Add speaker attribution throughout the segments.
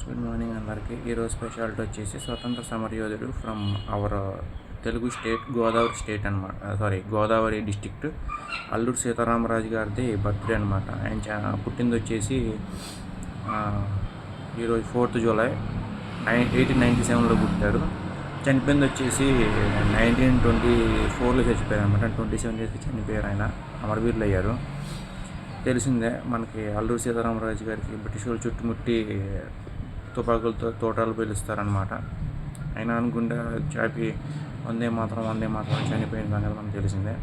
Speaker 1: Good morning అందరికీ. ఈరోజు speciality వచ్చేసి స్వతంత్ర సమరయోధుడు from our Telugu state Godavari state అనమాట. గోదావరి డిస్టిక్ట్ అల్లూరు సీతారామరాజు గారిది బర్త్డే అనమాట. ఆయన పుట్టింది వచ్చేసి ఈరోజు 4th జూలై 1897లో పుట్టారు. చనిపోయింది వచ్చేసి 1924లో చచ్చిపోయారు అనమాట. 27 డేస్కి చనిపోయారు. ఆయన అమరవీరులు అయ్యారు. తెలిసిందే మనకి అల్లూరు సీతారామరాజు గారికి బ్రిటిష్ వాళ్ళు చుట్టుముట్టి తుపాకులతో తోటాలు పేలుస్తారనమాట. అయినా అనుకుంటే చాపి వందే మాత్రం చనిపోయిన సంగతి మనకు తెలిసిందే.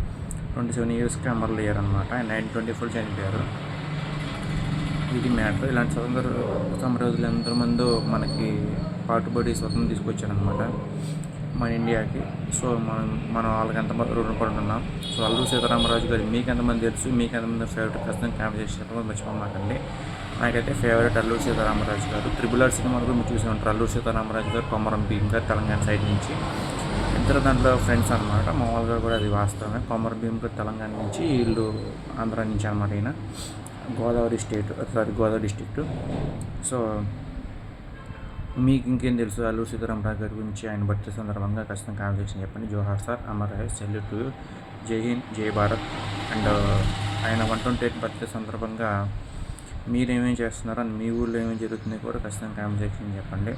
Speaker 1: 27 ఇయర్స్కి అమరులు అయ్యారనమాట. ఆయన 1924 చనిపోయారు. ఇది మ్యాటర్. ఇలాంటి స్వతంత్ర సమరయోధులు ఎంతమందో మనకి పాటుపడి స్వతంత్రం తీసుకొచ్చారనమాట మన ఇండియాకి. సో మనం వాళ్ళకి ఎంత రుణపడుతున్నాం. సో అల్లూరు సీతారామరాజు గారు మీకు ఎంతమంది తెలుసు, మీకు ఎంతమంది ఫేవరెట్ ప్రస్తుతం కామెంట్ చేసి చెప్పడం మర్చిపోమాకండి. నాకైతే ఫేవరెట్ అల్లూరు సీతారామరాజు గారు. RRR సినిమాలు కూడా మీరు చూసి ఉంటారు. అల్లూరు సీతారామరాజు గారు, కొమరం భీమ్ గారు తెలంగాణ సైడ్ నుంచి. ఇద్దరు దాంట్లో ఫ్రెండ్స్ అనమాట. మామూలుగా కూడా అది వాస్తవమే. కొమరం భీమ్ గారు తెలంగాణ నుంచి, వీళ్ళు ఆంధ్ర నుంచి అనమాట. ఈయన గోదావరి డిస్ట్రిక్ట్. సో మీకు ఇంకేం తెలుసు అల్లూరు సీతారామరాజు గారి గురించి? ఆయన బర్త్డే సందర్భంగా ఖచ్చితంగా కామెంట్ చెప్పండి. జోహార్ సార్, అమర్ హై, సెల్యూట్ టు యూ, జై హింద్, జై భారత్. అండ్ ఆయన 128th బర్త్డే సందర్భంగా మీరేమేమి చేస్తున్నారో అని, మీ ఊళ్ళో ఏమేమి జరుగుతుంది కూడా ఖచ్చితంగా కామెంట్ సెక్షన్ చెప్పండి.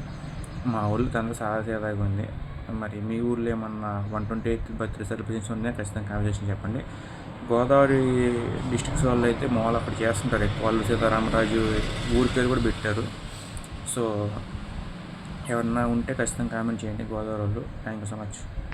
Speaker 1: మా ఊళ్ళో తనతో సాదాగా ఉంది. మరి మీ ఊళ్ళో ఏమన్నా 128th బర్త్డే సెలబ్రేషన్స్ ఉన్నాయో ఖచ్చితంగా కామెంట్ సెక్షన్ చెప్పండి. గోదావరి డిస్ట్రిక్ట్స్ వాళ్ళు అయితే మామూలు అక్కడ చేస్తుంటారు ఎక్కువ. అల్లూరు సీతారామరాజు ఊరి పేరు కూడా పెట్టారు. సో ఎవరన్నా ఉంటే ఖచ్చితంగా కామెంట్ చేయండి గోదావరి వాళ్ళు. Thank you so much.